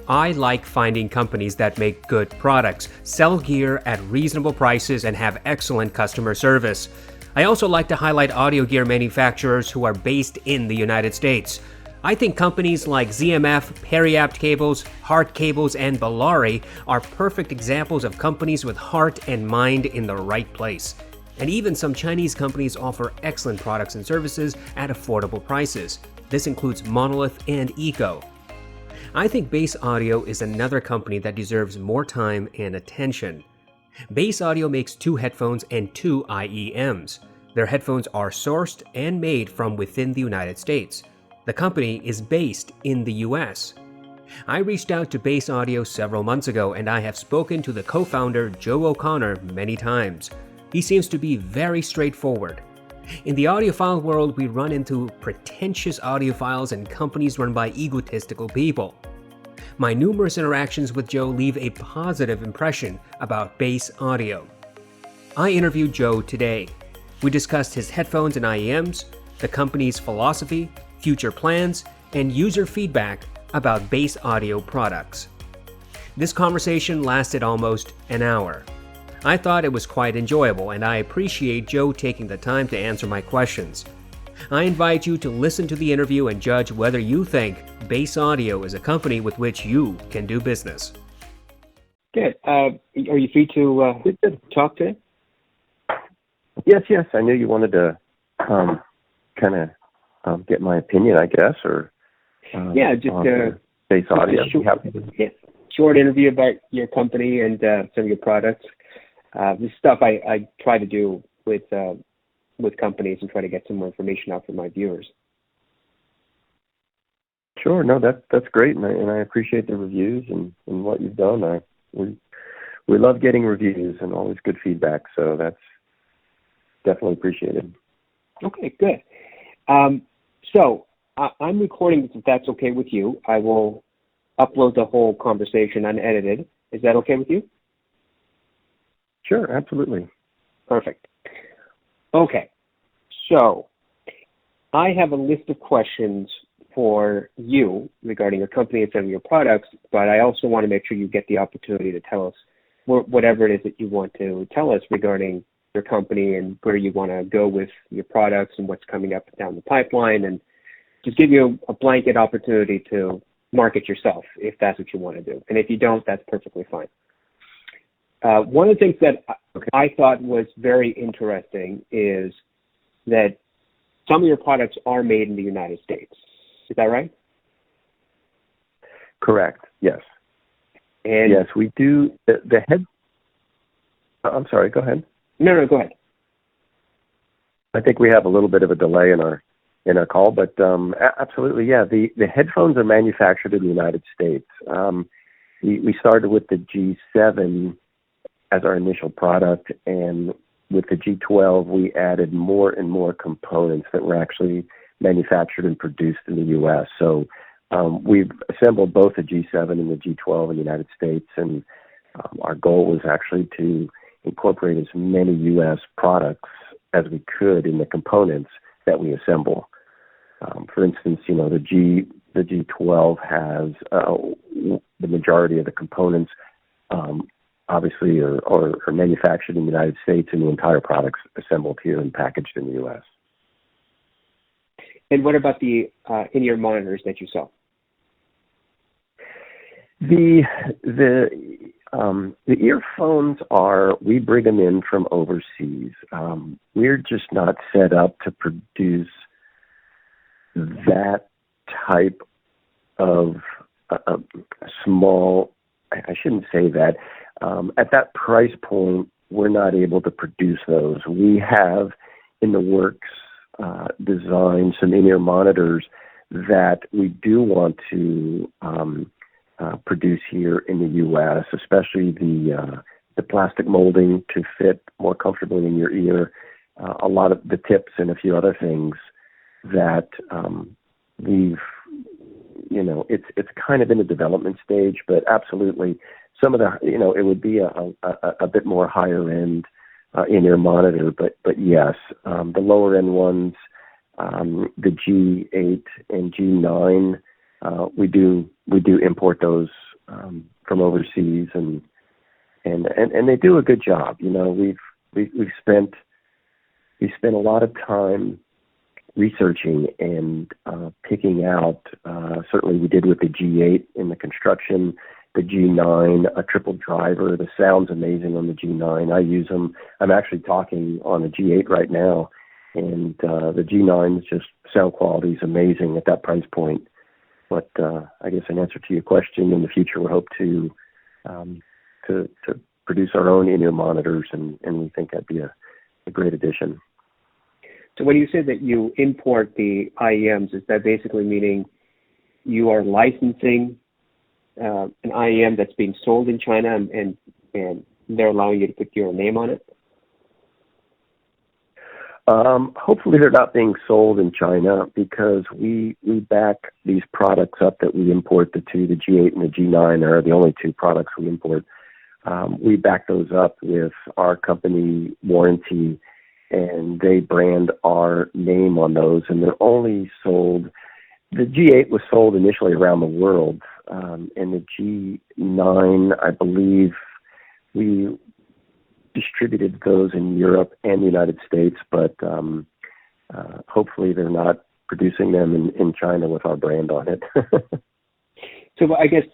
I like finding companies that make good products, sell gear at reasonable prices, and have excellent customer service. I also like to highlight audio gear manufacturers who are based in the United States. I think companies like ZMF, Periapt Cables, Hart Cables, and Bellari are perfect examples of companies with heart and mind in the right place. And even some Chinese companies offer excellent products and services at affordable prices. This includes Monolith and Eco. I think Bass Audio is another company that deserves more time and attention. Bass Audio makes 2 headphones and 2 IEMs. Their headphones are sourced and made from within the United States. The company is based in the US. I reached out to Bass Audio several months ago, and I have spoken to the co-founder Joe O'Connor many times. He seems to be very straightforward. In the audiophile world, we run into pretentious audiophiles and companies run by egotistical people. My numerous interactions with Joe leave a positive impression about Bass Audio. I interviewed Joe today. We discussed his headphones and IEMs, the company's philosophy, future plans, and user feedback about Bass Audio products. This conversation lasted almost an hour. I thought it was quite enjoyable, and I appreciate Joe taking the time to answer my questions. I invite you to listen to the interview and judge whether you think Bass Audio is a company with which you can do business. Good. Are you free to talk today? Yes. I knew you wanted to kind of get my opinion, I guess, or just Bass Audio. Short interview about your company and some of your products. This stuff I try to do with companies and try to get some more information out for my viewers. Sure, no, that's great, and I appreciate the reviews and what you've done. We love getting reviews and always good feedback, so that's definitely appreciated. Okay, good. So I'm recording this, if that's okay with you. I will upload the whole conversation unedited. Is that okay with you? Sure, absolutely. Perfect. Okay, so I have a list of questions for you regarding your company and some of your products, but I also want to make sure you get the opportunity to tell us whatever it is that you want to tell us regarding your company and where you want to go with your products and what's coming up down the pipeline, and just give you a blanket opportunity to market yourself if that's what you want to do. And if you don't, that's perfectly fine. One of the things that I thought was very interesting is that some of your products are made in the United States. Is that right? Correct, yes. And yes, we do. The head... I'm sorry, go ahead. No, go ahead. I think we have a little bit of a delay in our call, but absolutely, yeah. The headphones are manufactured in the United States. We started with the G7 as our initial product, and with the G12, we added more and more components that were actually manufactured and produced in the U.S. So we've assembled both the G7 and the G12 in the United States, and our goal was actually to incorporate as many U.S. products as we could in the components that we assemble. For instance, the G12 has the majority of the components obviously are manufactured in the United States, and the entire product's assembled here and packaged in the U.S. And what about the in-ear monitors that you sell? The earphones we bring them in from overseas. We're just not set up to produce that type of small, I shouldn't say that. At that price point, we're not able to produce those. We have in the works designed some in-ear monitors that we do want to produce here in the U.S., especially the plastic molding to fit more comfortably in your ear, a lot of the tips and a few other things that it's kind of in the development stage, but absolutely some of the, it would be a bit more higher end in-ear monitor, but yes, the lower end ones, the G8 and G9, we do import those from overseas, and they do a good job. You know, we've spent a lot of time researching and picking out. Certainly, we did with the G8 in the construction, the G9, a triple driver. The sound's amazing on the G9. I use them. I'm actually talking on the G8 right now, and the G9's just sound quality is amazing at that price point. But I guess in answer to your question, in the future we hope to produce our own in-ear monitors, and we think that'd be a great addition. So when you say that you import the IEMs, is that basically meaning you are licensing an IEM that's being sold in China, and they're allowing you to put your name on it? Hopefully they're not being sold in China, because we back these products up that we import, the G8 and the G9 are the only two products we import. We back those up with our company warranty, and they brand our name on those, and they're only sold. The G8 was sold initially around the world, and the G9, I believe, we distributed those in Europe and the United States, but hopefully they're not producing them in China with our brand on it. So I guess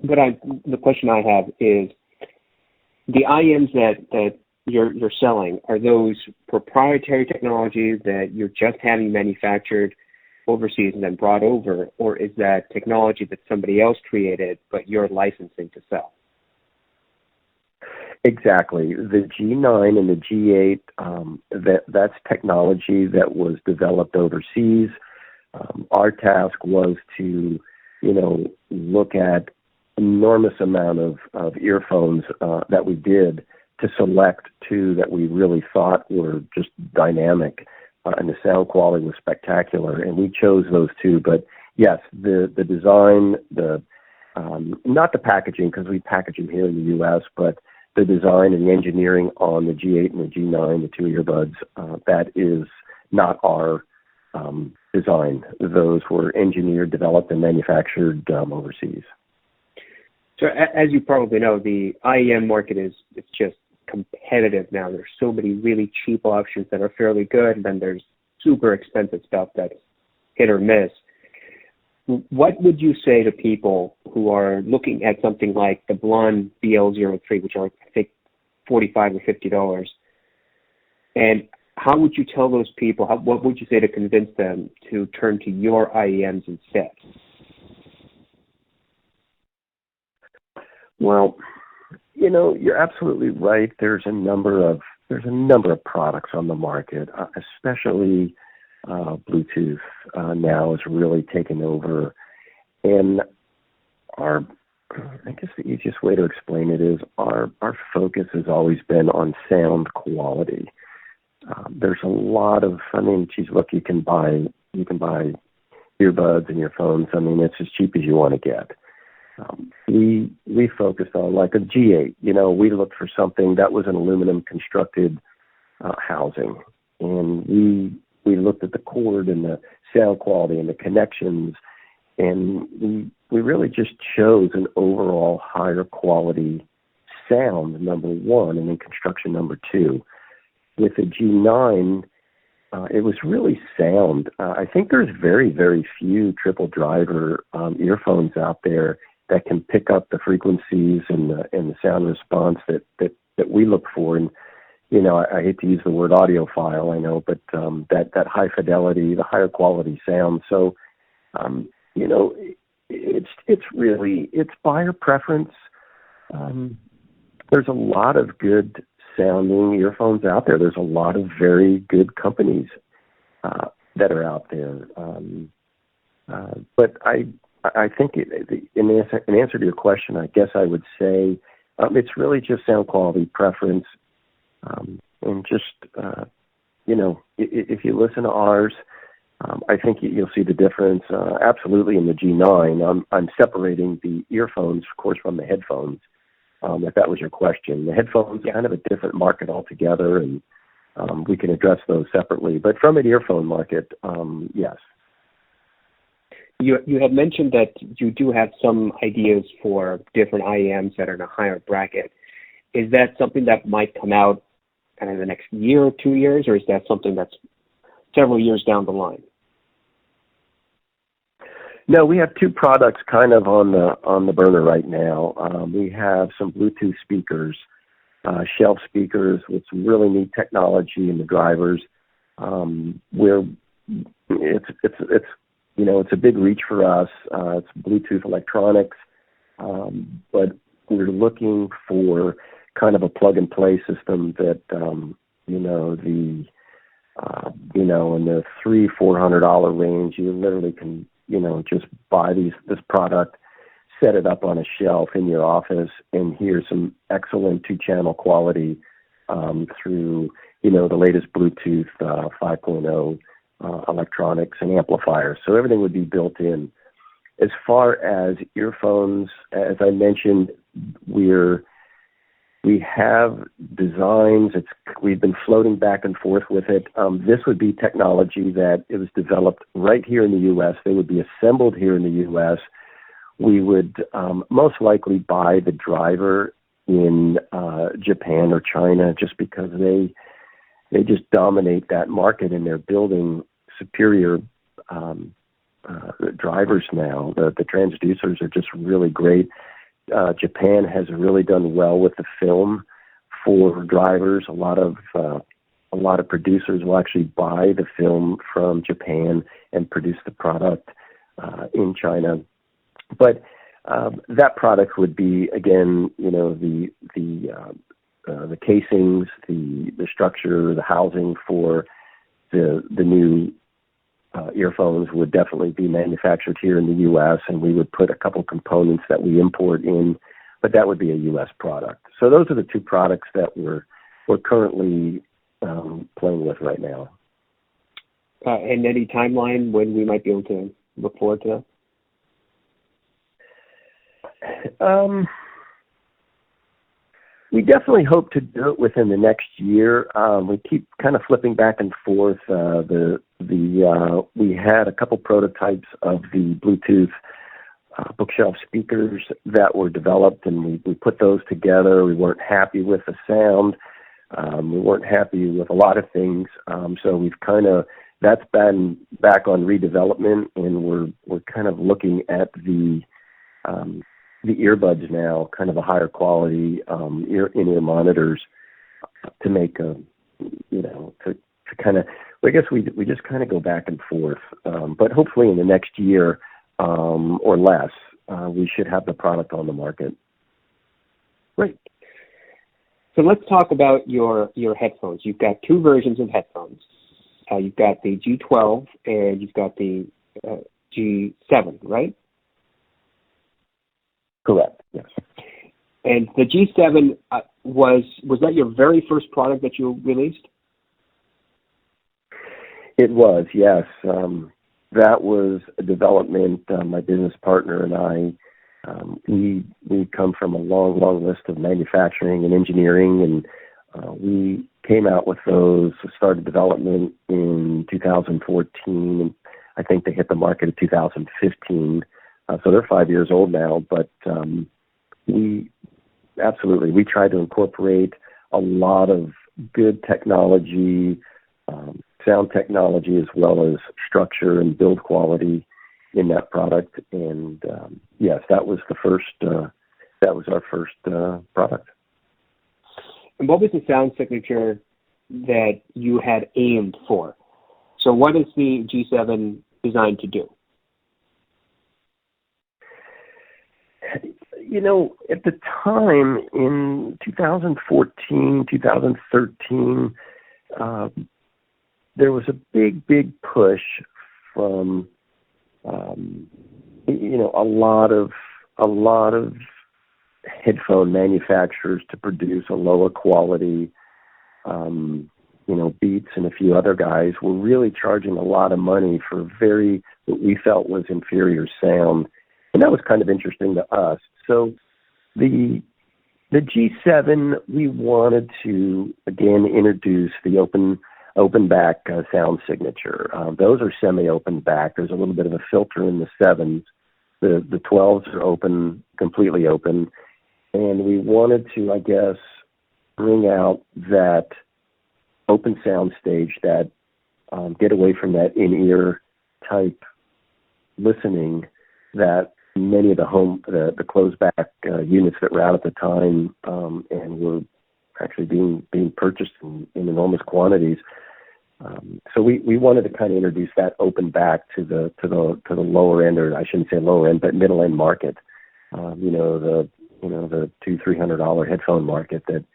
the question I have is, the IEMs that you're selling, are those proprietary technologies that you're just having manufactured overseas and then brought over, or is that technology that somebody else created but you're licensing to sell? Exactly. The G9 and the G8, that's technology that was developed overseas. Our task was to, look at enormous amount of earphones that we did to select two that we really thought were just dynamic, and the sound quality was spectacular, and we chose those two. But yes, the design, not the packaging, because we package them here in the U.S., but the design and the engineering on the G8 and the G9, the two earbuds, that is not our design. Those were engineered, developed, and manufactured overseas. So as you probably know, the IEM market it's just competitive now. There's so many really cheap options that are fairly good, and then there's super expensive stuff that's hit or miss. What would you say to people who are looking at something like the Blonde BL03, which are, I think, $45 or $50, and how would you tell those people, what would you say to convince them to turn to your IEMs instead? Well, you're absolutely right. There's a number of products on the market, especially Bluetooth now is really taken over. And I guess the easiest way to explain it is our focus has always been on sound quality. There's a lot of, look, you can buy earbuds and your phones. It's as cheap as you want to get. We focused on, like a G8, we looked for something that was an aluminum constructed housing, and we looked at the cord and the sound quality and the connections, and we really just chose an overall higher quality sound, number one, and then construction, number two. With the G9, it was really sound. I think there's very, very few triple driver earphones out there that can pick up the frequencies and the sound response that we look for. And I hate to use the word audiophile, I know, but that high fidelity, the higher quality sound. So, it's buyer preference. There's a lot of good sounding earphones out there. There's a lot of very good companies that are out there. But I think in answer to your question, I guess I would say it's really just sound quality preference. And just, if you listen to ours, I think you'll see the difference. Absolutely in the G9, I'm separating the earphones, of course, from the headphones, if that was your question. The headphones are kind of a different market altogether, and we can address those separately. But from an earphone market, yes. You had mentioned that you do have some ideas for different IEMs that are in a higher bracket. Is that something that might come out kind of in the next year or 2 years, or is that something that's several years down the line? No, we have two products kind of on the burner right now. We have some Bluetooth speakers, shelf speakers with some really neat technology in the drivers. Where it's a big reach for us. It's Bluetooth electronics, but we're looking for kind of a plug-and-play system that in the $300-400 range, you literally can just buy this product, set it up on a shelf in your office, and hear some excellent 2-channel quality through the latest Bluetooth 5.0 electronics and amplifiers. So everything would be built in. As far as earphones, as I mentioned, we have designs. We've been floating back and forth with it. This would be technology that it was developed right here in the U.S. They would be assembled here in the U.S. We would most likely buy the driver in Japan or China, just because they just dominate that market, and they're building superior drivers now. The transducers are just really great. Japan has really done well with the film for drivers. A lot of producers will actually buy the film from Japan and produce the product in China. But that product would be, again, the casings, the structure, the housing for the new earphones would definitely be manufactured here in the U.S., and we would put a couple components that we import in, but that would be a U.S. product. So those are the two products that we're currently playing with right now. And any timeline when we might be able to look forward to that? We definitely hope to do it within the next year. We keep kind of flipping back and forth. We had a couple prototypes of the Bluetooth bookshelf speakers that were developed, and we put those together. We weren't happy with the sound. We weren't happy with a lot of things. So that's been back on redevelopment, and we're kind of looking at the earbuds now, kind of a higher quality in-ear monitors to make to kind of, I guess we just kind of go back and forth. But hopefully in the next year or less, we should have the product on the market. Great. So let's talk about your headphones. You've got two versions of headphones. You've got the G12 and you've got the G7, right? Correct, yes. And the G7, was that your very first product that you released? It was, yes. That was a development. My business partner and I, we come from a long list of manufacturing and engineering, and we came out with those, started development in 2014, and I think they hit the market in 2015. So they're 5 years old now, but we tried to incorporate a lot of good technology, sound technology, as well as structure and build quality in that product. And yes, that was our first product. And what was the sound signature that you had aimed for? So what is the G7 designed to do? At the time in 2014, 2013, there was a big push from, a lot of headphone manufacturers to produce a lower quality. Beats and a few other guys were really charging a lot of money for what we felt was inferior sound. And that was kind of interesting to us. So the G7, we wanted to, again, introduce the open open back sound signature. Those are semi-open back. There's a little bit of a filter in the 7s. The 12s are open, completely open. And we wanted to, I guess, bring out that open sound stage, that get away from that in-ear type listening that many of the closed back units that were out at the time and were actually being purchased in enormous quantities. So we wanted to kind of introduce that open back to the lower end, or I shouldn't say lower end, but middle end market. The $200-300 headphone market that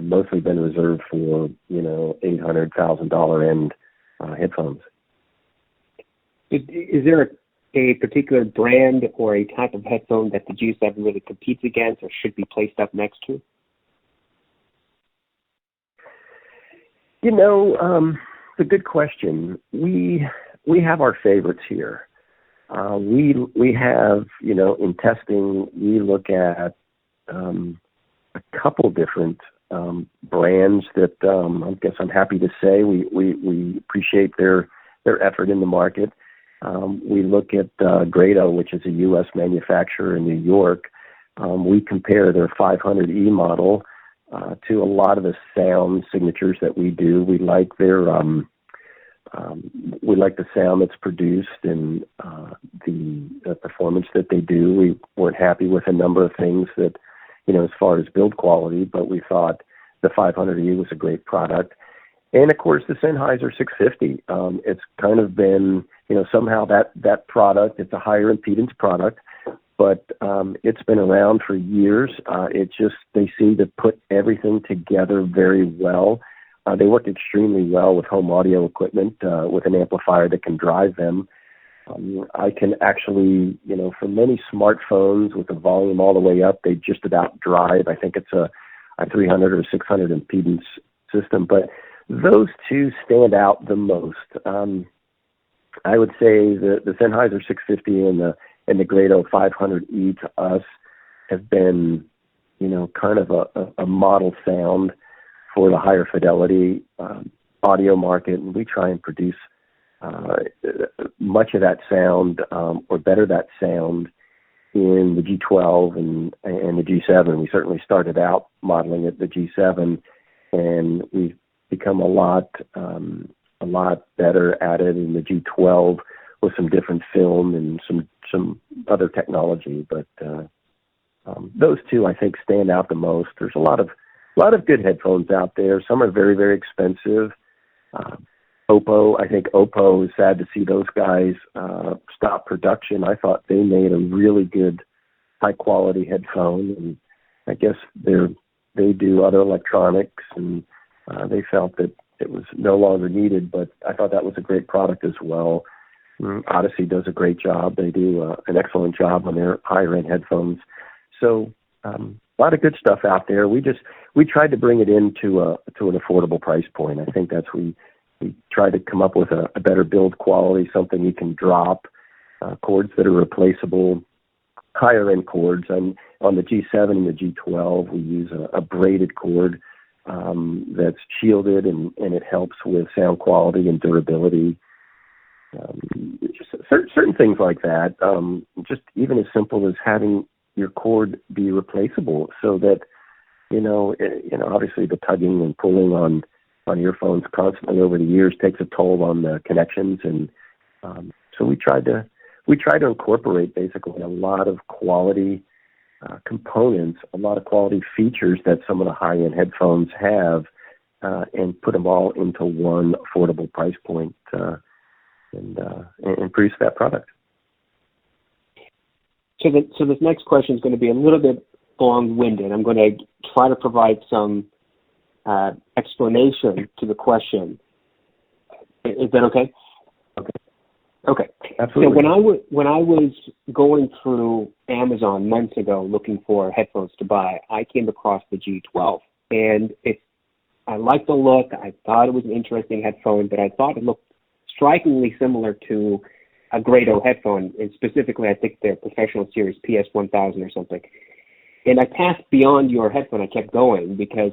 mostly been reserved for $800,000 end headphones. Is there a particular brand or a type of headphone that the G7 really competes against or should be placed up next to? It's a good question. We have our favorites here. We have, in testing, we look at a couple different brands that I guess I'm happy to say we appreciate their effort in the market. We look at Grado, which is a U.S. manufacturer in New York. We compare their 500E model to a lot of the sound signatures that we do. We like their we like the sound that's produced and the performance that they do. We weren't happy with a number of things that, as far as build quality, but we thought the 500E was a great product. And of course, the Sennheiser 650. It's kind of been, somehow that product, it's a higher impedance product, but it's been around for years. They seem to put everything together very well. They work extremely well with home audio equipment, with an amplifier that can drive them. I can actually, for many smartphones with the volume all the way up, they just about drive. I think it's a 300 or 600 impedance system, but those two stand out the most. I would say the Sennheiser 650 and the Grado 500E to us have been, kind of a model sound for the higher fidelity audio market, and we try and produce much of that sound or better that sound in the G12 and the G7. We certainly started out modeling it the G7, and we've become a lot better at it in the G12 with some different film and some other technology. But those two, I think, stand out the most. There's a lot of good headphones out there. Some are very, very expensive. Oppo, I think Oppo is sad to see those guys stop production. I thought they made a really good, high-quality headphone, and I guess they do other electronics, and they felt that it was no longer needed, but I thought that was a great product as well. Audeze does a great job. They do an excellent job on their higher-end headphones. So a lot of good stuff out there. We tried to bring it into an affordable price point. I think that's we tried to come up with a better build quality, something you can drop, cords that are replaceable, higher-end cords. And on the G7 and the G12, we use a braided cord that's shielded, and it helps with sound quality and durability. Just certain things like that. Just even as simple as having your cord be replaceable, so that obviously the tugging and pulling on earphones constantly over the years takes a toll on the connections, and so we tried to incorporate basically a lot of quality components, a lot of quality features that some of the high-end headphones have, and put them all into one affordable price point, and produce that product. So this next question is going to be a little bit long-winded. I'm going to try to provide some explanation to the question. Is that okay? Okay. Absolutely. So when I was going through Amazon months ago looking for headphones to buy, I came across the G12, and I liked the look. I thought it was an interesting headphone, but I thought it looked strikingly similar to a Grado headphone, and specifically, I think their professional series PS1000 or something. And I passed beyond your headphone. I kept going because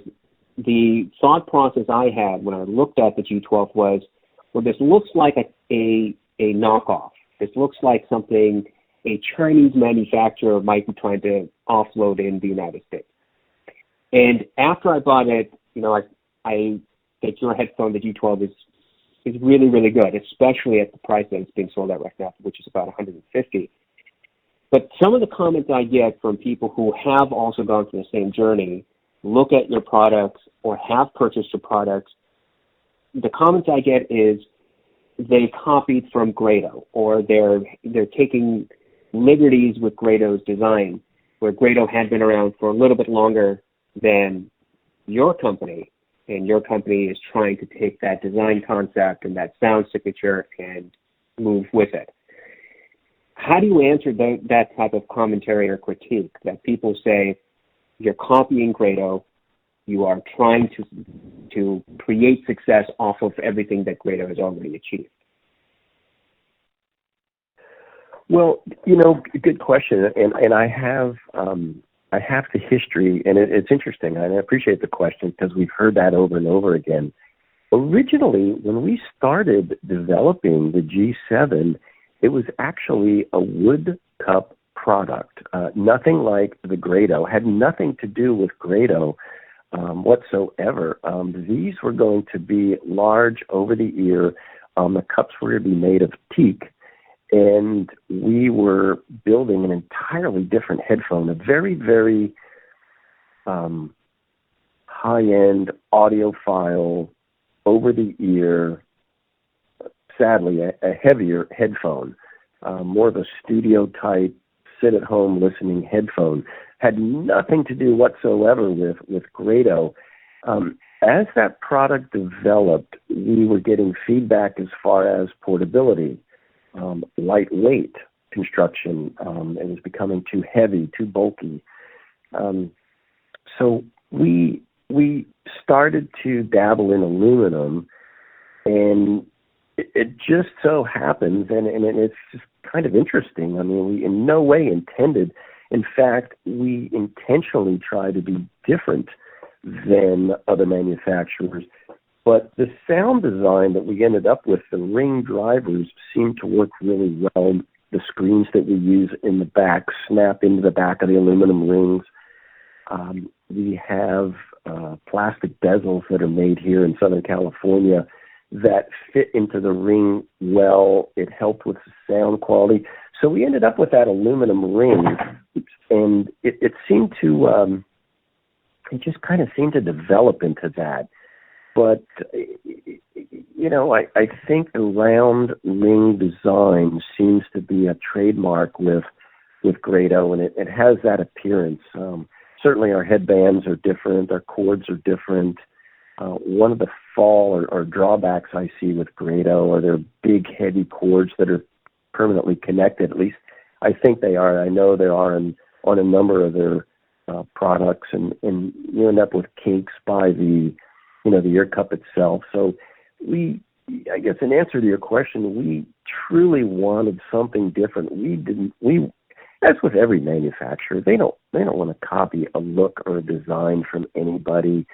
the thought process I had when I looked at the G12 was, well, this looks like a knockoff. This looks like something a Chinese manufacturer might be trying to offload in the United States. And after I bought it, I think your headphone, the G12, is really, really good, especially at the price that it's being sold at right now, which is about $150. But some of the comments I get from people who have also gone through the same journey, look at your products or have purchased your products, the comments I get is they copied from Grado, or they're taking liberties with Grado's design, where Grado had been around for a little bit longer than your company, and your company is trying to take that design concept and that sound signature and move with it. How do you answer that type of commentary or critique that people say you're copying Grado, you are trying to create success off of everything that Grado has already achieved? Well, good question, and I have the history, and it's interesting, and I appreciate the question because we've heard that over and over again. Originally, when we started developing the G7, it was actually a wood cup product, nothing like the Grado, had nothing to do with Grado whatsoever. These were going to be large, over-the-ear. The cups were going to be made of teak, and we were building an entirely different headphone, a very, very high-end audiophile, over-the-ear, sadly, a heavier headphone, more of a studio-type, sit-at-home listening headphone. Had nothing to do whatsoever with Grado. As that product developed, we were getting feedback as far as portability, lightweight construction. It was becoming too heavy, too bulky. So we started to dabble in aluminum, and it just so happens, and it's just kind of interesting. I mean, we in no way intended. In fact, we intentionally try to be different than other manufacturers. But the sound design that we ended up with, the ring drivers, seemed to work really well. The screens that we use in the back snap into the back of the aluminum rings. We have plastic bezels that are made here in Southern California that fit into the ring well. It helped with the sound quality. So we ended up with that aluminum ring, and it seemed to, it just kind of seemed to develop into that. But, I think the round ring design seems to be a trademark with Grado, and it has that appearance. Certainly our headbands are different, our chords are different. One of the fall or drawbacks I see with Grado are their big, heavy chords that are permanently connected. At least I think they are. I know they are on a number of their products, and you end up with kinks by the ear cup itself. So I guess in answer to your question, we truly wanted something different. As with every manufacturer, they don't want to copy a look or a design from anybody.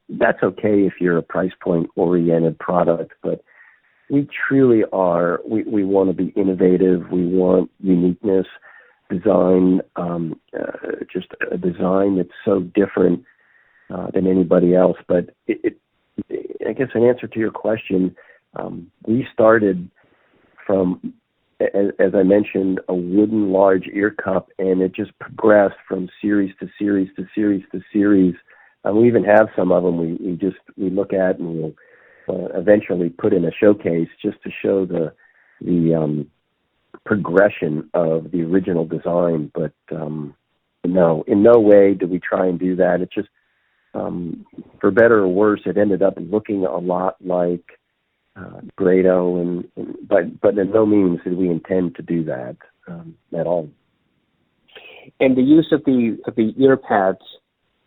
That's okay if you're a price point oriented product, but we truly are. We want to be innovative. We want uniqueness, design, just a design that's so different than anybody else. But I guess in answer to your question, we started from, as I mentioned, a wooden large ear cup, and it just progressed from series to series to series to series. We even have some of them we look at and we'll eventually put in a showcase just to show the progression of the original design. But no, in no way do we try and do that. It's just, for better or worse, it ended up looking a lot like Grado, but in no means did we intend to do that at all. And the use of the ear pads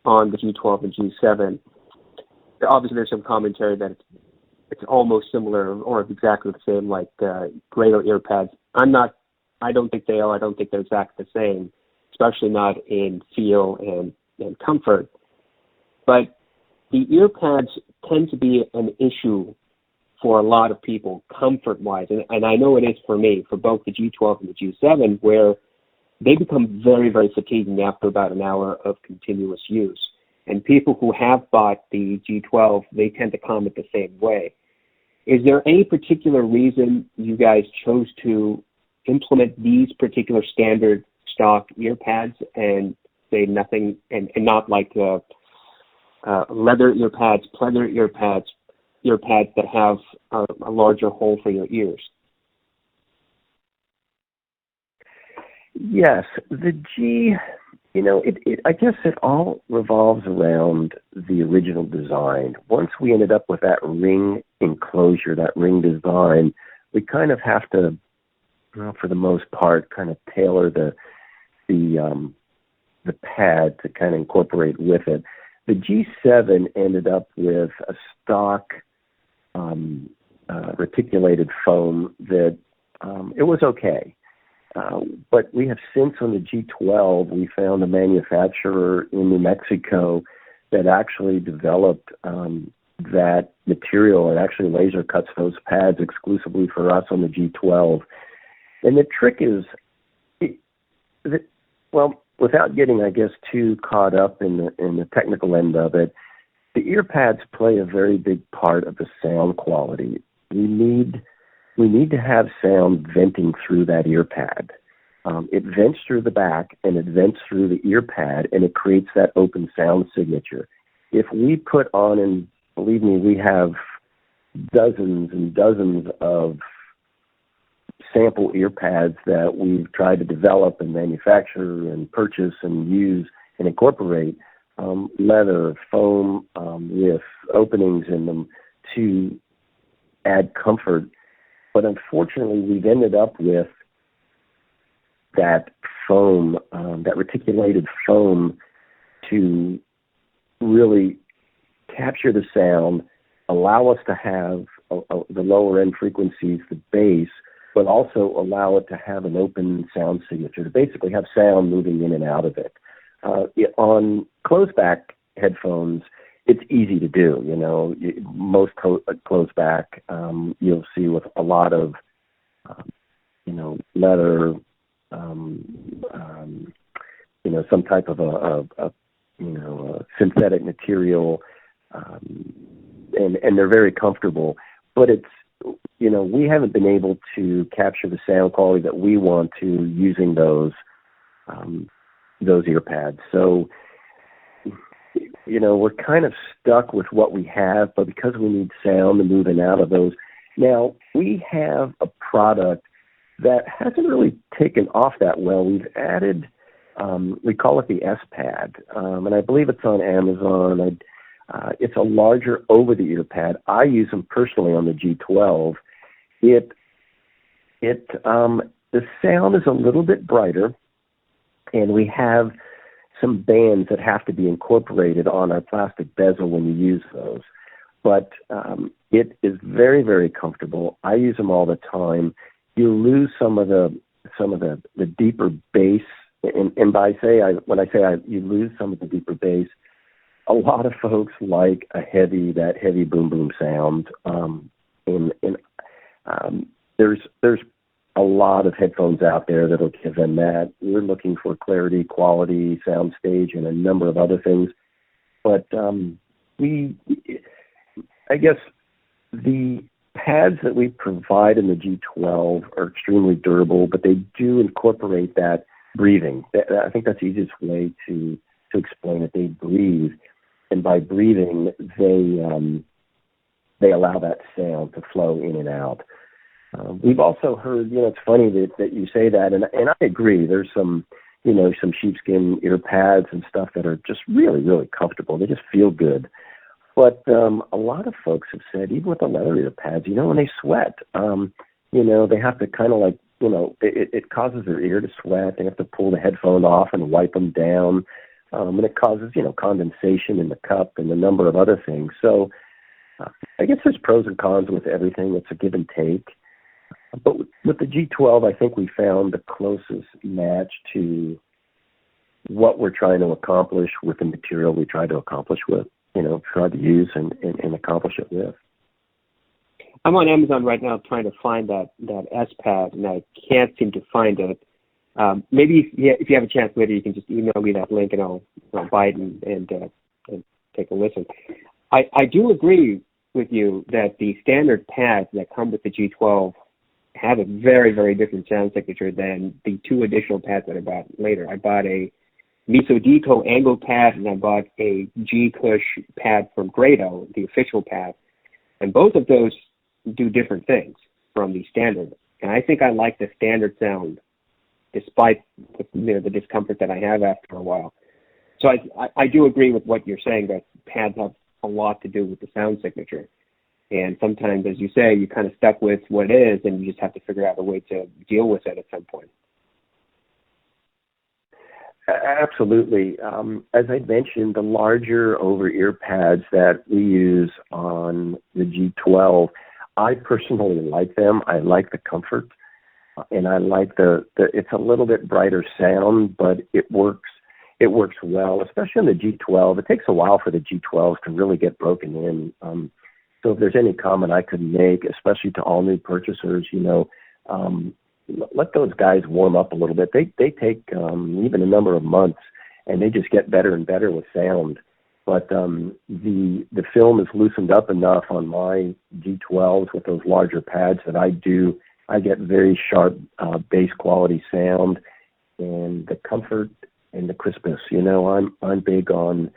on the G12 and G7, obviously there's some commentary that it's almost similar or exactly the same like Grado ear pads. I don't think they are. I don't think they're exactly the same, especially not in feel and comfort. But the ear pads tend to be an issue for a lot of people, comfort-wise, and I know it is for me, for both the G12 and the G7, where they become very, very fatiguing after about an hour of continuous use. And people who have bought the G12, they tend to comment the same way. Is there any particular reason you guys chose to implement these particular standard stock ear pads and say nothing, and not like the leather ear pads, pleather ear pads that have a larger hole for your ears? Yes, the G, I guess it all revolves around the original design. Once we ended up with that ring enclosure, that ring design, we kind of have to, for the most part, kind of tailor the pad to kind of incorporate with it. The G7 ended up with a stock reticulated foam that it was okay. But we have since, on the G12, we found a manufacturer in New Mexico that actually developed that material and actually laser cuts those pads exclusively for us on the G12. And the trick is, without getting, I guess, too caught up in the technical end of it, the ear pads play a very big part of the sound quality. We need to have sound venting through that ear pad. It vents through the back and it vents through the ear pad, and it creates that open sound signature. If we put on, and believe me, we have dozens and dozens of sample ear pads that we've tried to develop and manufacture and purchase and use and incorporate leather, foam with openings in them to add comfort. But unfortunately, we've ended up with that foam, that reticulated foam, to really capture the sound, allow us to have the lower end frequencies, the bass, but also allow it to have an open sound signature, to basically have sound moving in and out of it. On closed back headphones, it's easy to do. Most closed back, you'll see with a lot of, leather, some type of a synthetic material, and they're very comfortable. But it's, we haven't been able to capture the sound quality that we want to using those ear pads. So, we're kind of stuck with what we have, but because we need sound to move in and out of those. Now, we have a product that hasn't really taken off that well. We've added, we call it the S-Pad, and I believe it's on Amazon. It's a larger over-the-ear pad. I use them personally on the G12. The sound is a little bit brighter, and we have some bands that have to be incorporated on our plastic bezel when you use those. But it is very, very comfortable. I use them all the time. You lose some of the deeper bass, and when I say you lose some of the deeper bass, a lot of folks like that heavy boom boom sound. There's a lot of headphones out there that'll give them that. We're looking for clarity, quality, sound stage, and a number of other things. But I guess the pads that we provide in the G12 are extremely durable, but they do incorporate that breathing. I think that's the easiest way to explain it. They breathe, and by breathing, they allow that sound to flow in and out. We've also heard, it's funny that you say that, and I agree. There's some sheepskin ear pads and stuff that are just really, really comfortable. They just feel good. But a lot of folks have said, even with the leather ear pads, when they sweat, they have to kind of it causes their ear to sweat. They have to pull the headphone off and wipe them down. And it causes, condensation in the cup and a number of other things. So I guess there's pros and cons with everything. It's a give and take. But with the G12, I think we found the closest match to what we're trying to accomplish with the material we try to accomplish with. tried to use and accomplish it with. I'm on Amazon right now trying to find that S pad, and I can't seem to find it. Maybe if you have a chance later, you can just email me that link, and I'll buy it and take a listen. I do agree with you that the standard pads that come with the G12 have a very, very different sound signature than the two additional pads that I bought later. I bought a Misodico angled pad, and I bought a G-Cush pad from Grado, the official pad, and both of those do different things from the standard. And I think I like the standard sound despite the discomfort that I have after a while. So I do agree with what you're saying, that pads have a lot to do with the sound signature. And sometimes, as you say, you're kind of stuck with what it is, and you just have to figure out a way to deal with it at some point. Absolutely. As I mentioned, the larger over-ear pads that we use on the G12, I personally like them. I like the comfort, and I like it's a little bit brighter sound, but it works well, especially on the G12. It takes a while for the G12s to really get broken in. So if there's any comment I could make, especially to all new purchasers, let those guys warm up a little bit. They take even a number of months, and they just get better and better with sound. But the film is loosened up enough on my G12s with those larger pads that I get very sharp bass quality sound, and the comfort and the crispness. I'm big on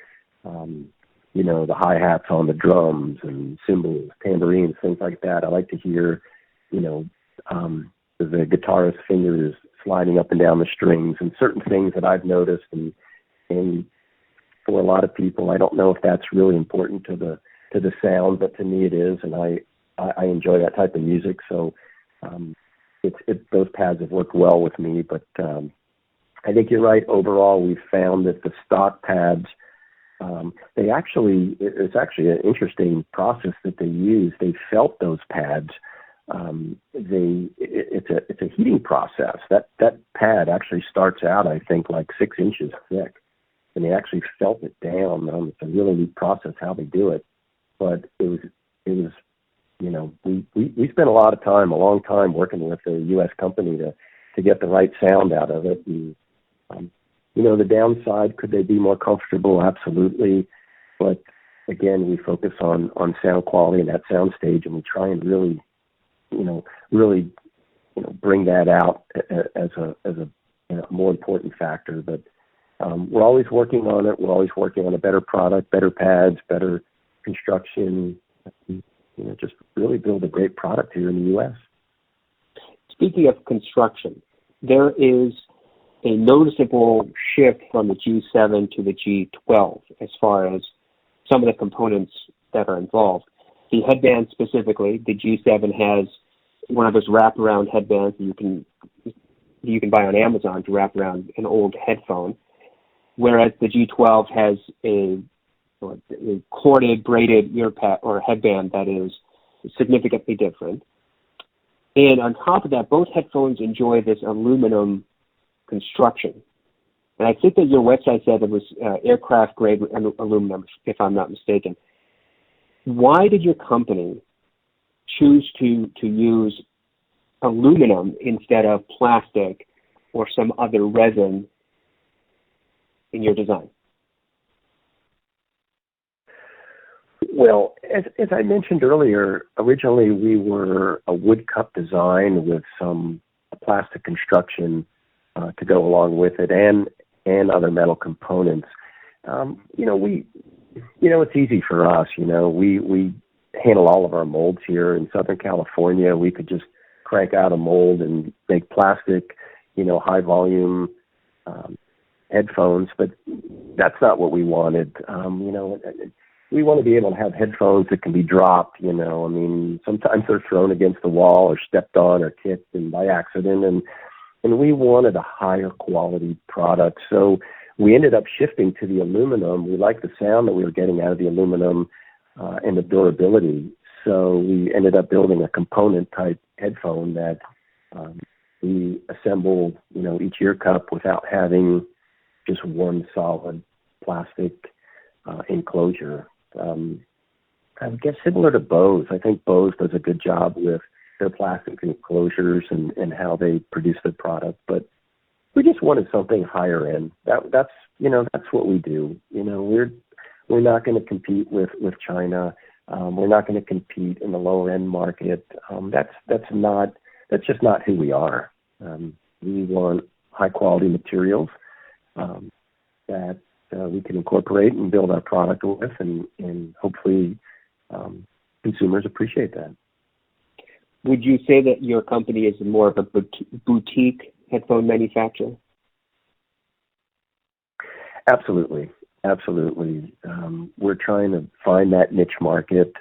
the hi-hats on the drums and cymbals, tambourines, things like that. I like to hear the guitarist's fingers sliding up and down the strings, and certain things that I've noticed, and for a lot of people, I don't know if that's really important to the sound, but to me it is, and I enjoy that type of music. So those pads have worked well with me, but I think you're right. Overall, we've found that the stock pads, it's actually an interesting process that they use. They felt those pads. It's a heating process. That pad actually starts out, I think, like 6 inches thick, and they actually felt it down. It's a really neat process how they do it. But it was we spent a long time working with a U.S. company to get the right sound out of it. And, the downside, could they be more comfortable? Absolutely. But again, we focus on sound quality and that sound stage, and we try and really bring that out as a more important factor. But we're always working on it. We're always working on a better product, better pads, better construction. Just really build a great product here in the U.S. Speaking of construction, there is a noticeable shift from the G7 to the G12 as far as some of the components that are involved. The headband specifically, the G7 has one of those wraparound headbands that you can buy on Amazon to wrap around an old headphone, whereas the G12 has a corded, braided ear pad or headband that is significantly different. And on top of that, both headphones enjoy this aluminum construction. And I think that your website said it was aircraft grade aluminum, if I'm not mistaken. Why did your company choose to use aluminum instead of plastic or some other resin in your design? Well, as I mentioned earlier, originally we were a wood cup design with some plastic construction to go along with it, and other metal components. It's easy for us. We handle all of our molds here in Southern California. We could just crank out a mold and make plastic, high volume headphones, but that's not what we wanted. We want to be able to have headphones that can be dropped. Sometimes they're thrown against the wall or stepped on or kicked and by accident, and we wanted a higher quality product. So we ended up shifting to the aluminum. We liked the sound that we were getting out of the aluminum and the durability. So we ended up building a component type headphone that we assembled, each ear cup without having just one solid plastic enclosure. I guess similar to Bose. I think Bose does a good job with their plastic enclosures and how they produce their product. But we just wanted something higher end. That's what we do. We're not going to compete with China. We're not going to compete in the lower end market. That's just not who we are. We want high quality materials that we can incorporate and build our product with, and hopefully consumers appreciate that. Would you say that your company is more of a boutique headphone manufacturer? Absolutely. We're trying to find that niche market.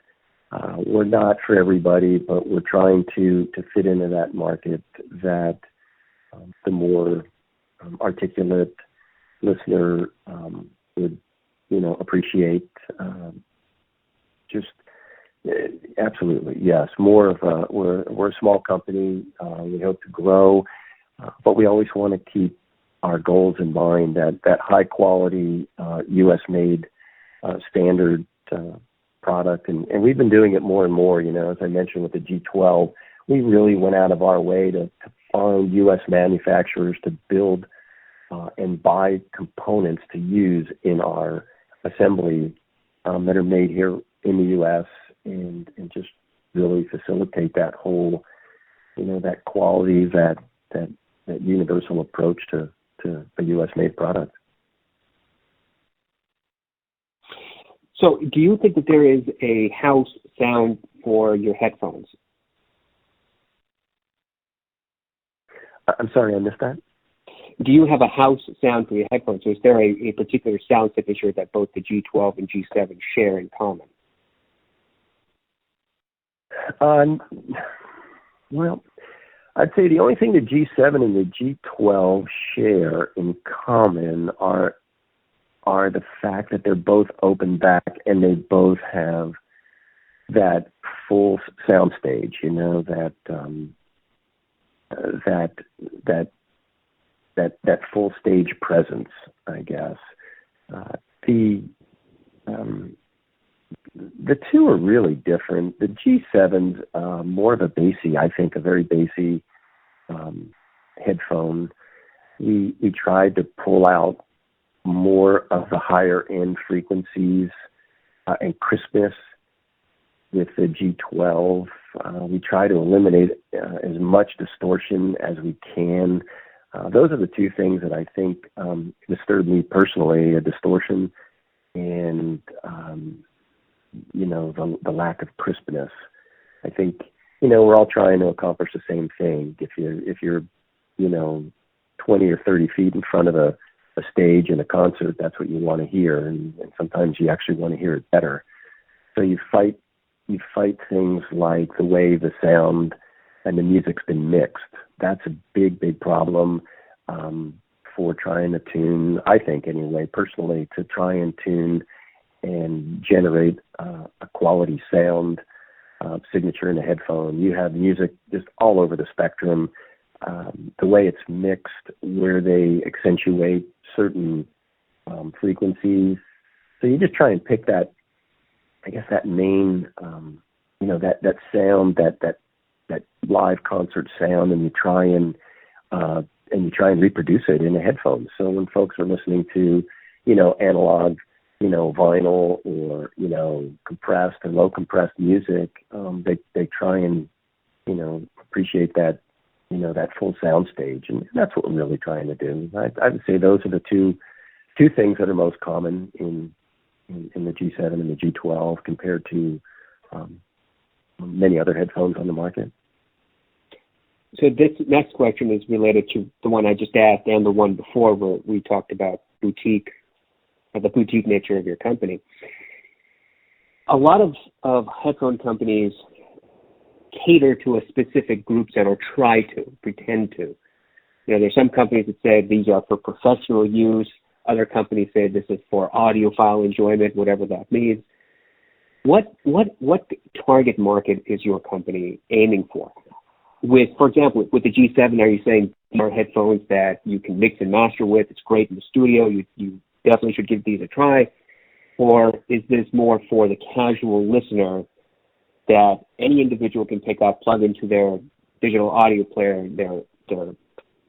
We're not for everybody, but we're trying to fit into that market that the more articulate listener would, appreciate. Absolutely, yes. More of we're a small company. We hope to grow, but we always want to keep our goals in mind. That high quality U.S. made standard product, and we've been doing it more and more. As I mentioned with the G12, we really went out of our way to find U.S. manufacturers to build and buy components to use in our assembly that are made here in the U.S. and just really facilitate that whole, that quality, that universal approach to a U.S. made product. So do you think that there is a house sound for your headphones? I'm sorry, I missed that. Do you have a house sound for your headphones? Or is there a particular sound signature that both the G12 and G7 share in common? Well, I'd say the only thing the G7 and the G12 share in common are the fact that they're both open back and they both have that full sound stage, that full stage presence, I guess. The two are really different. The G7's more of a bassy, I think, a very bassy headphone. We tried to pull out more of the higher end frequencies and crispness with the G12. We try to eliminate as much distortion as we can. Those are the two things that I think disturb me personally: a distortion and the lack of crispness. I think we're all trying to accomplish the same thing. If you're 20 or 30 feet in front of a stage in a concert, that's what you want to hear, and sometimes you actually want to hear it better. So you fight things like the way the sound and the music's been mixed. That's a big problem for trying to tune, I think anyway, personally, to try and tune and generate a quality sound signature in a headphone. You have music just all over the spectrum. The way it's mixed, where they accentuate certain frequencies. So you just try and pick that, I guess, that main, that sound, that live concert sound, and you try and reproduce it in a headphone. So when folks are listening to, analog, vinyl or, compressed and low compressed music, they try and, appreciate that, that full sound stage. And that's what we're really trying to do. I would say those are the two things that are most common in the G7 and the G12 compared to many other headphones on the market. So this next question is related to the one I just asked and the one before, where we talked about the boutique nature of your company. A lot of headphone companies cater to a specific group set, or try to pretend to. There's some companies that say these are for professional use. Other companies say this is for audiophile enjoyment, whatever that means. What target market is your company aiming for? For example, with the G7, are you saying these are headphones that you can mix and master with? It's great in the studio. You definitely should give these a try. or is this more for the casual listener that any individual can pick up, plug into their digital audio player, their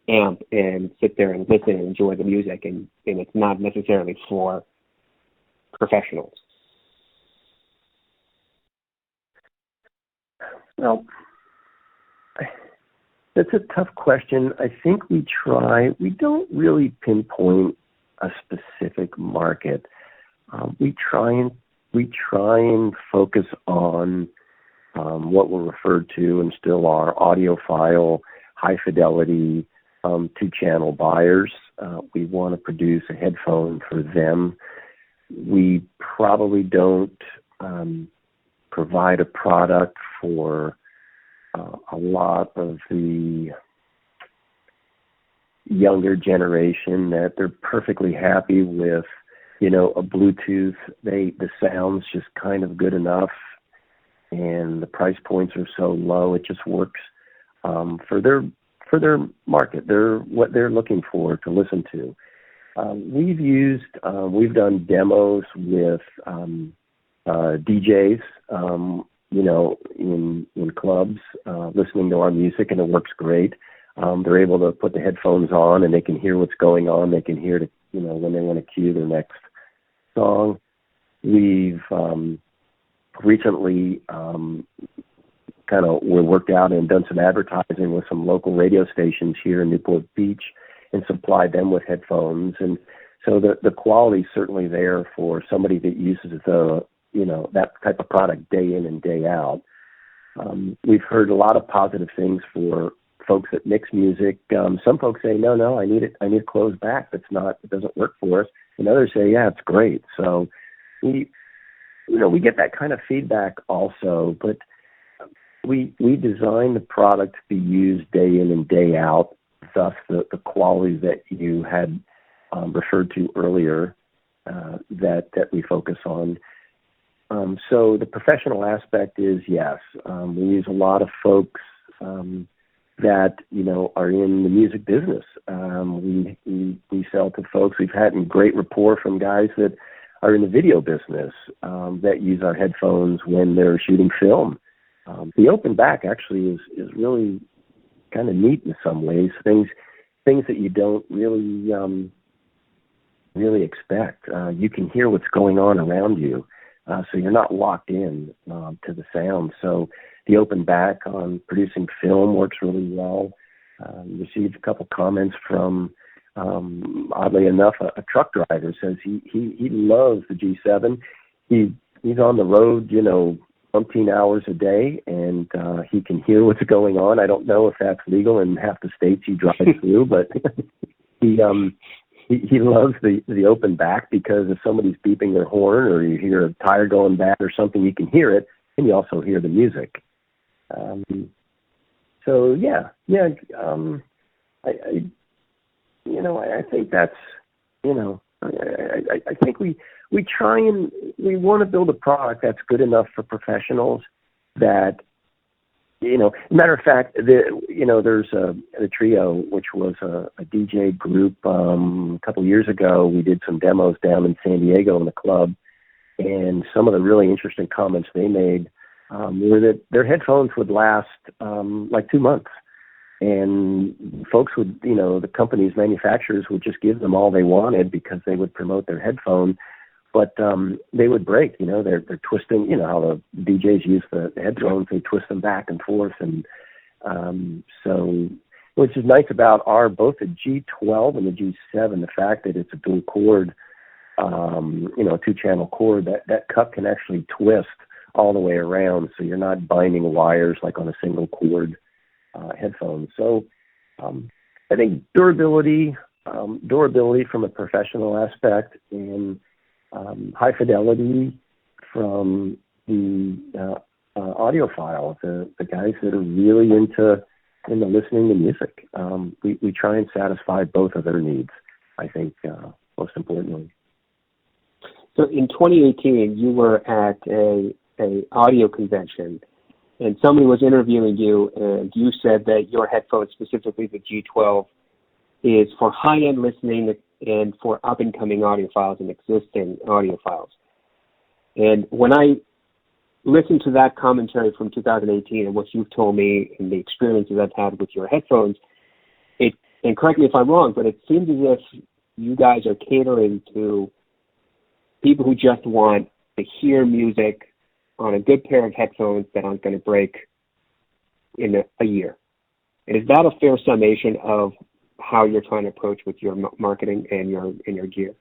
amp, and sit there and listen and enjoy the music, and it's not necessarily for professionals? Well, that's a tough question. I think we don't really pinpoint a specific market. We try and focus on what we're referred to and still are audiophile, high fidelity, 2-channel buyers. We want to produce a headphone for them. We probably don't provide a product for a lot of the younger generation that they're perfectly happy with, a Bluetooth. The sound's just kind of good enough, and the price points are so low, it just works for their market. What they're looking for to listen to. We've done demos with DJs, in clubs, listening to our music, and it works great. They're able to put the headphones on and they can hear what's going on. They can hear when they want to cue their next song. We've recently we worked out and done some advertising with some local radio stations here in Newport Beach and supplied them with headphones. And so the quality's certainly there for somebody that uses that type of product day in and day out. We've heard a lot of positive things for folks that mix music. Some folks say, no, I need it closed back. It doesn't work for us. And others say, yeah, it's great. So we get that kind of feedback also, but we design the product to be used day in and day out, thus the quality that you had referred to earlier that we focus on. So the professional aspect is, yes, we use a lot of folks that, are in the music business. We sell to folks. We've had great rapport from guys that are in the video business that use our headphones when they're shooting film. The open back actually is really kind of neat in some ways. Things that you don't really expect. You can hear what's going on around you, so you're not locked in to the sound. So the open back on producing film works really well. Received a couple comments from, oddly enough, a truck driver says he loves the G7. He's on the road, 15 hours a day, and he can hear what's going on. I don't know if that's legal in half the states he drives through, but he loves the open back because if somebody's beeping their horn or you hear a tire going bad or something, you can hear it, and you also hear the music. So yeah. I think that's, I think we try and we want to build a product that's good enough for professionals that, matter of fact, there's a Trio, which was a DJ group. A couple years ago, we did some demos down in San Diego in the club, and some of the really interesting comments they made were that their headphones would last like 2 months. And folks would, the companies, manufacturers would just give them all they wanted because they would promote their headphone, but they would break. They're twisting. How the DJs use the headphones, they twist them back and forth, and so which is nice about both the G12 and the G7, the fact that it's a dual cord, a 2-channel cord. That cup can actually twist all the way around, so you're not binding wires like on a single cord headphones. So I think durability from a professional aspect, and high fidelity from the audiophile, the guys that are really into listening to music. We try and satisfy both of their needs, I think, most importantly. So in 2018, you were at a audio convention, and somebody was interviewing you, and you said that your headphones, specifically the G12, is for high-end listening and for up-and-coming audiophiles and existing audiophiles. And when I listen to that commentary from 2018 and what you've told me and the experiences I've had with your headphones, and correct me if I'm wrong, but it seems as if you guys are catering to people who just want to hear music on a good pair of headphones that aren't going to break in a year. Is that a fair summation of how you're trying to approach with your marketing and your gear?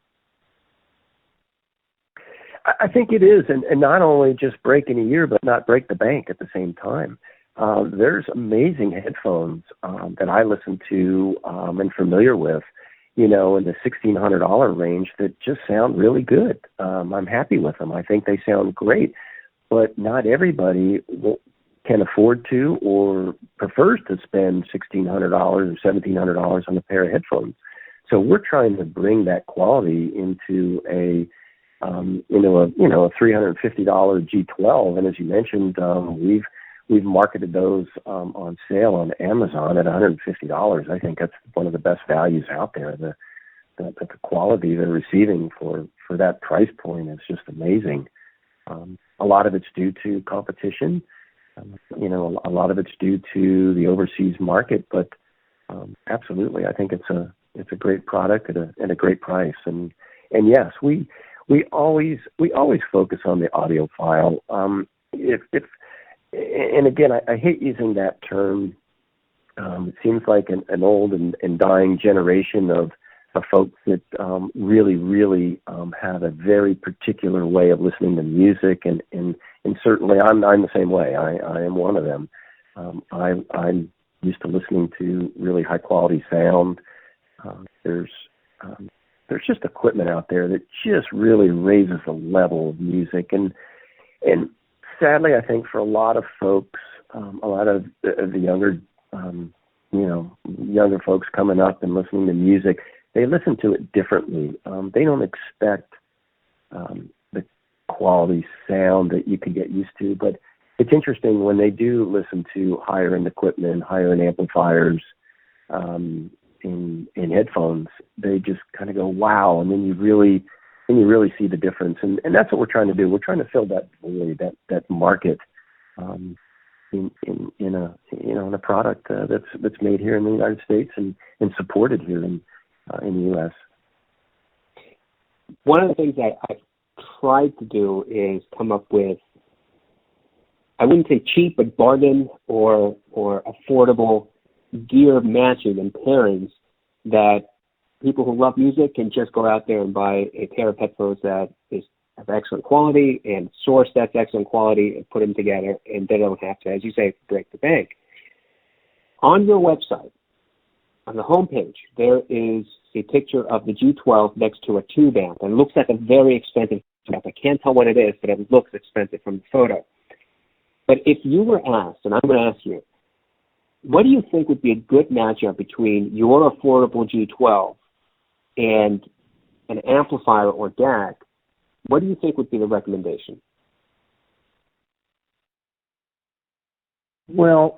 I think it is, and not only just break in a year, but not break the bank at the same time. There's amazing headphones that I listen to and familiar with, in the $1,600 range that just sound really good. I'm happy with them. I think they sound great, but not everybody can afford to or prefers to spend $1,600 or $1,700 on a pair of headphones. So we're trying to bring that quality into a $350 G12, and as you mentioned, we've marketed those on sale on Amazon at $150. I think that's one of the best values out there. The quality they're receiving for that price point is just amazing. A lot of it's due to competition. A lot of it's due to the overseas market, but absolutely, I think it's a great product at a great price. And yes, we always focus on the audiophile. And again, I hate using that term. It seems like an old and dying generation of folks that really have a very particular way of listening to music, and certainly I'm the same way. I am one of them. I'm used to listening to really high quality sound. There's just equipment out there that just really raises the level of music, and sadly, I think for a lot of folks, a lot of the younger folks coming up and listening to music, they listen to it differently. They don't expect the quality sound that you could get used to, but it's interesting when they do listen to higher end equipment, higher end amplifiers, in headphones, they just kind of go, wow, and then you really see the difference, and that's what we're trying to do. We're trying to fill that void, that market, in a product that's made here in the United States and supported here in the U.S. One of the things that I've tried to do is come up with, I wouldn't say cheap, but bargain or affordable gear matching and pairings that people who love music can just go out there and buy a pair of headphones that is of excellent quality and source that's excellent quality and put them together, and they don't have to, as you say, break the bank. On your website, on the homepage, there is a picture of the G12 next to a tube amp, and it looks like a very expensive amp. I can't tell what it is, but it looks expensive from the photo. But if you were asked, and I'm going to ask you, what do you think would be a good matchup between your affordable G12 and an amplifier or DAC? What do you think would be the recommendation? Well,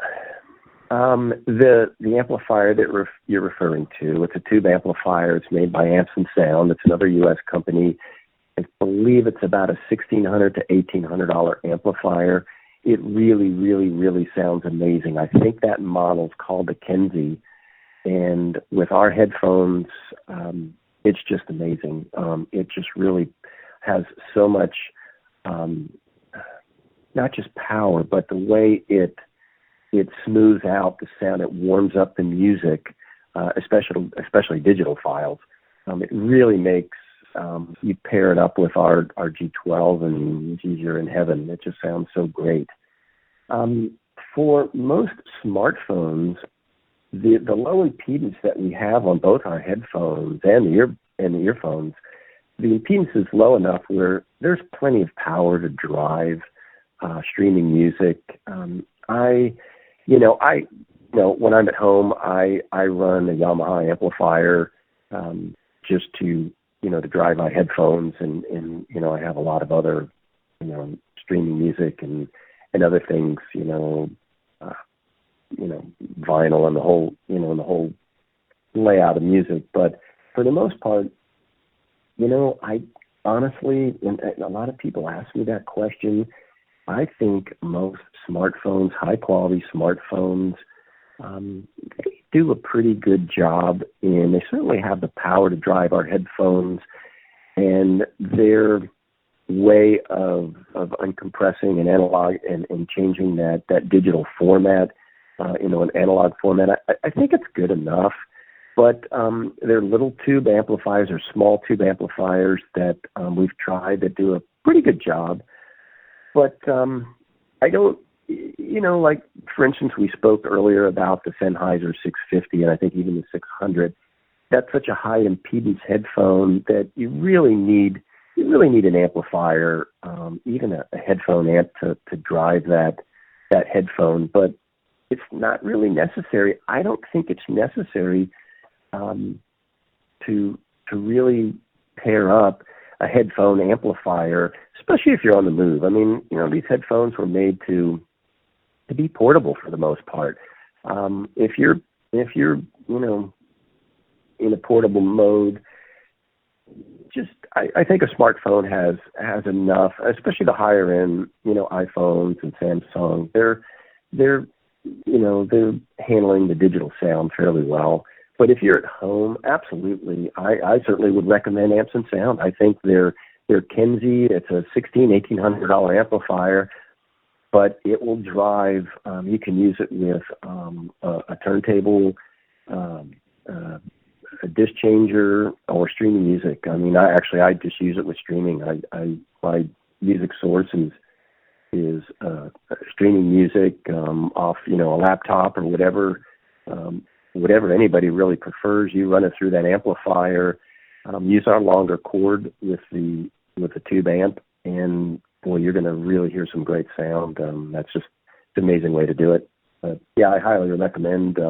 the amplifier that you're referring to, it's a tube amplifier. It's made by Amps and Sound. It's another U.S. company. I believe it's about a $1,600 to $1,800 amplifier. It really sounds amazing. I think that model's called the Kenzie, and with our headphones, it's just amazing. It just really has so much, not just power, but the way it smooths out the sound. It warms up the music, especially digital files. It really makes you pair it up with our G12, and geez, you're in heaven. It just sounds so great. For most smartphones, the low impedance that we have on both our headphones and the earphones, the impedance is low enough where there's plenty of power to drive streaming music. When I'm at home, I run a Yamaha amplifier just to drive my headphones, and I have a lot of other streaming music and other things, vinyl and the whole layout of music. But for the most part, honestly, and a lot of people ask me that question, I think most smartphones, high-quality smartphones, they do a pretty good job, and they certainly have the power to drive our headphones, and their way of uncompressing an analog and changing that digital format, an analog format, I think it's good enough. But they're little tube amplifiers or small tube amplifiers that we've tried that do a pretty good job. But I don't, like, for instance, we spoke earlier about the Sennheiser 650 and I think even the 600. That's such a high impedance headphone that you really need an amplifier, even a headphone amp to drive that headphone. But it's not really necessary. I don't think it's necessary to really pair up a headphone amplifier, especially if you're on the move. I mean, these headphones were made to be portable for the most part. If you're in a portable mode, I think a smartphone has enough, especially the higher end, iPhones and Samsung. They're handling the digital sound fairly well. But if you're at home, absolutely, I certainly would recommend Amps and Sound. I think they're Kenzie. It's a $1,800 amplifier, but it will drive. You can use it with a turntable, a disc changer, or streaming music. I mean, I just use it with streaming. My music source is streaming music off a laptop or whatever. Whatever anybody really prefers, you run it through that amplifier. Use our longer cord with the tube amp, and boy, you're going to really hear some great sound. That's just an amazing way to do it. But yeah, I highly recommend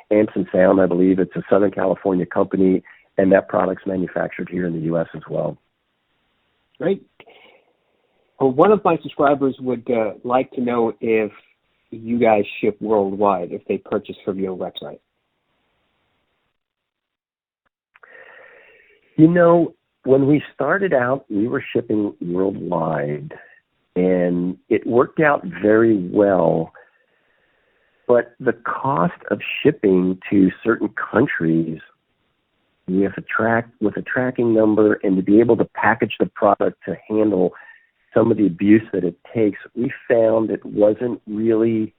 Amps and Sound. I believe it's a Southern California company, and that product's manufactured here in the U.S. as well. Great. Well, one of my subscribers would like to know if you guys ship worldwide, if they purchase from your website. When we started out, we were shipping worldwide, and it worked out very well. But the cost of shipping to certain countries with a tracking number and to be able to package the product to handle some of the abuse that it takes, we found it wasn't really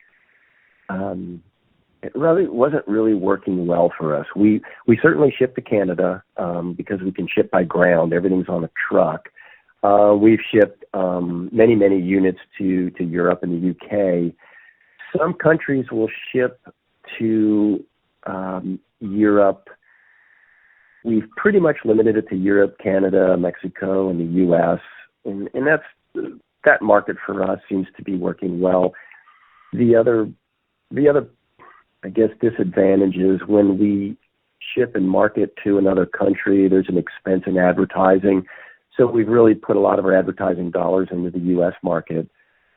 working well for us. We certainly ship to Canada because we can ship by ground. Everything's on a truck. We've shipped many units to Europe and the UK. Some countries will ship to Europe. We've pretty much limited it to Europe, Canada, Mexico, and the US, and that market for us seems to be working well. The other, I guess, disadvantage is when we ship and market to another country, there's an expense in advertising. So we've really put a lot of our advertising dollars into the U.S. market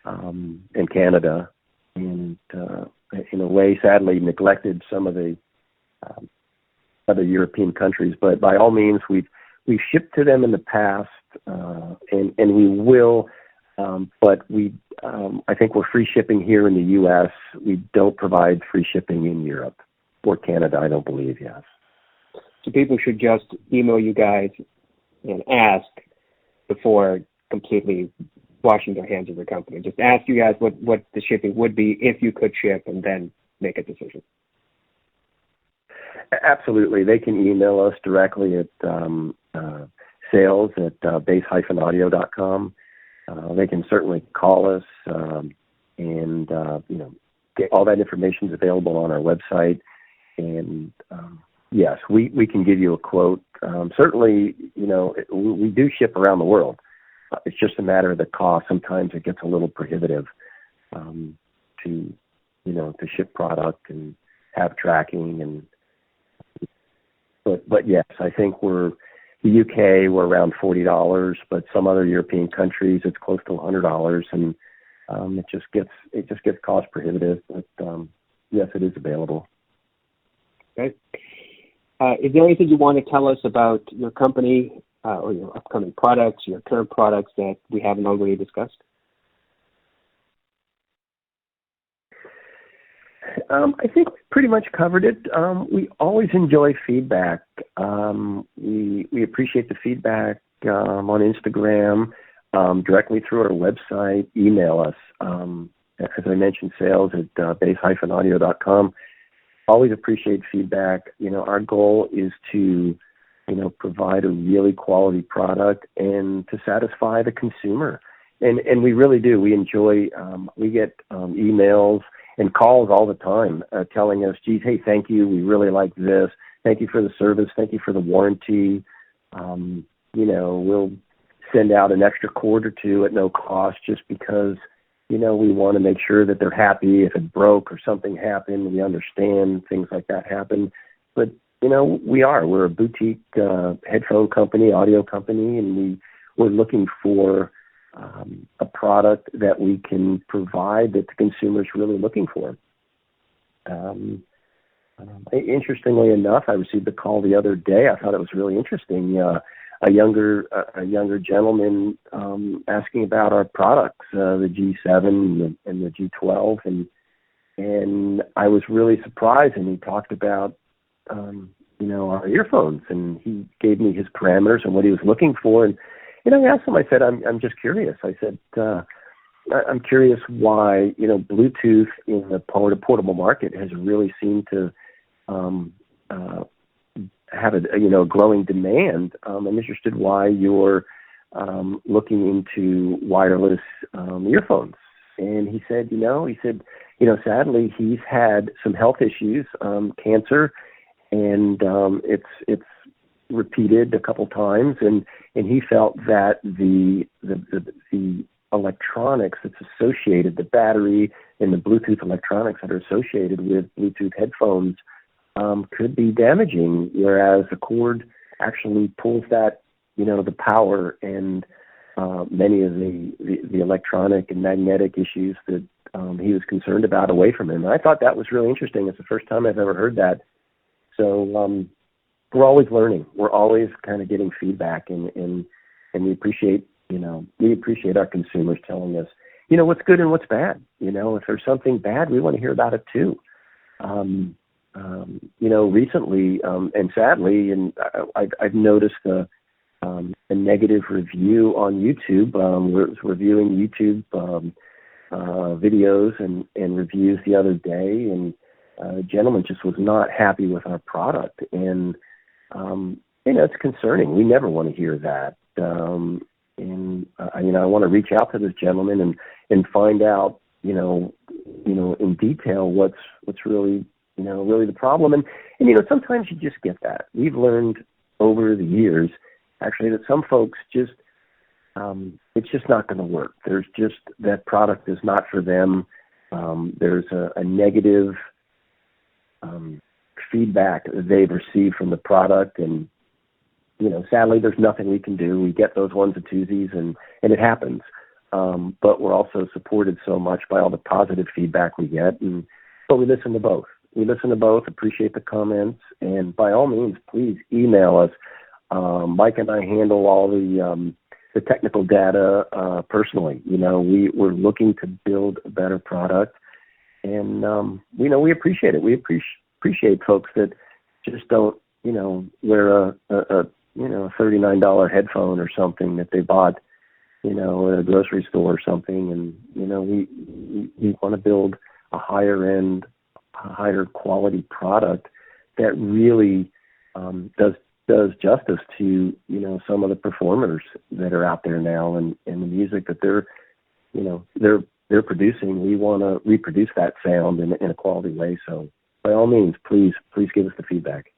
and Canada, and in a way, sadly, neglected some of the other European countries. But by all means, we've shipped to them in the past, and we will. But I think we're free shipping here in the U.S. We don't provide free shipping in Europe or Canada, I don't believe, yes. So people should just email you guys and ask before completely washing their hands of your company. Just ask you guys what the shipping would be if you could ship, and then make a decision. Absolutely. They can email us directly at sales@base-audio.com. They can certainly call us, and get all that information is available on our website. And yes, we can give you a quote. Certainly, we do ship around the world. It's just a matter of the cost. Sometimes it gets a little prohibitive to ship product and have tracking. But yes, I think the UK, we're around $40, but some other European countries, it's close to $100, and it just gets cost prohibitive. But yes, it is available. Okay. Is there anything you want to tell us about your company or your upcoming products, your current products that we haven't already discussed? I think we pretty much covered it. We always enjoy feedback. We appreciate the feedback on Instagram, directly through our website, email us. As I mentioned, sales at base-audio.com. Always appreciate feedback. Our goal is to, provide a really quality product and to satisfy the consumer. And we really do. We enjoy, we get emails and calls all the time telling us, geez, hey, thank you. We really like this. Thank you for the service. Thank you for the warranty. We'll send out an extra cord or two at no cost just because, we want to make sure that they're happy. If it broke or something happened, we understand things like that happen. But, we're a boutique headphone company, audio company, and we're looking for a product that we can provide that the consumer's really looking for. Interestingly enough, I received a call the other day. I thought it was really interesting. A younger gentleman asking about our products, the G7 and the G12, and I was really surprised. And he talked about our earphones, and he gave me his parameters and what he was looking for. And I asked him. I said, I'm just curious. I said, I'm curious why Bluetooth in the portable market has really seemed to have a growing demand. I'm interested why you're looking into wireless earphones. And he said, sadly he's had some health issues, cancer, and it's repeated a couple times, and he felt that the electronics that's associated, the battery and the Bluetooth electronics that are associated with Bluetooth headphones could be damaging, whereas the cord actually pulls that, the power and many of the electronic and magnetic issues that he was concerned about away from him. And I thought that was really interesting. It's the first time I've ever heard that. So we're always learning. We're always kind of getting feedback, and we appreciate, we appreciate our consumers telling us, what's good and what's bad. If there's something bad, we want to hear about it too. Recently, and sadly, and I've noticed a negative review on YouTube. Was reviewing YouTube videos and reviews the other day, and a gentleman just was not happy with our product, and it's concerning. We never want to hear that. I want to reach out to this gentleman and find out, in detail what's really, really the problem. And sometimes you just get that. We've learned over the years, actually, that some folks just, it's just not going to work. There's just, that product is not for them. There's a negative feedback that they've received from the product, and sadly there's nothing we can do. We get those ones and twosies, and it happens, but we're also supported so much by all the positive feedback we get, but we listen to both. Appreciate the comments, and by all means, please email us. Mike and I handle all the technical data personally. We're looking to build a better product, and we appreciate it. We appreciate folks that just don't wear a $39 headphone or something that they bought at a grocery store or something, and we want to build a higher end, higher quality product that really does justice to some of the performers that are out there now, and the music that they're producing. We want to reproduce that sound in a quality way. So by all means, please give us the feedback.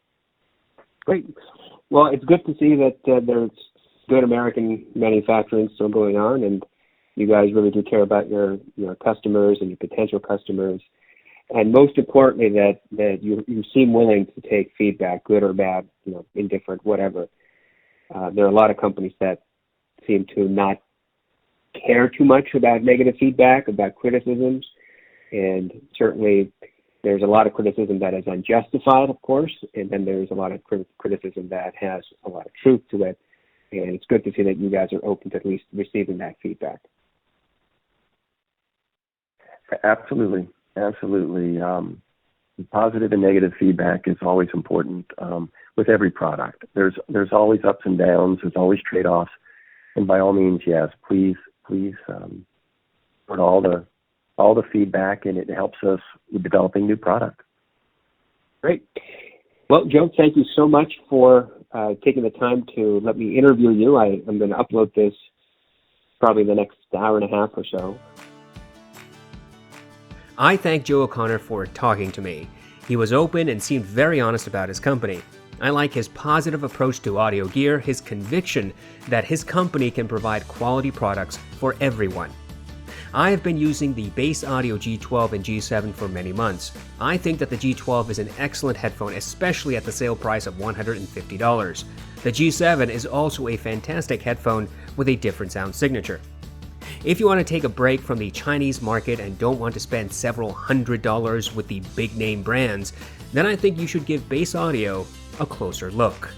Great. Well, it's good to see that there's good American manufacturing still going on, and you guys really do care about your customers and your potential customers, and most importantly, that you seem willing to take feedback, good or bad, indifferent, whatever. There are a lot of companies that seem to not care too much about negative feedback, about criticisms, and certainly there's a lot of criticism that is unjustified, of course, and then there's a lot of criticism that has a lot of truth to it. And it's good to see that you guys are open to at least receiving that feedback. Absolutely. Positive and negative feedback is always important with every product. There's always ups and downs. There's always trade-offs. And by all means, yes, please put all the feedback, and it helps us with developing new products. Great. Well, Joe, thank you so much for taking the time to let me interview you. I'm going to upload this probably the next hour and a half or so. I thank Joe O'Connor for talking to me. He was open and seemed very honest about his company. I like his positive approach to audio gear, his conviction that his company can provide quality products for everyone. I have been using the Bass Audio G12 and G7 for many months. I think that the G12 is an excellent headphone, especially at the sale price of $150. The G7 is also a fantastic headphone with a different sound signature. If you want to take a break from the Chinese market and don't want to spend several $100s with the big name brands, then I think you should give Bass Audio a closer look.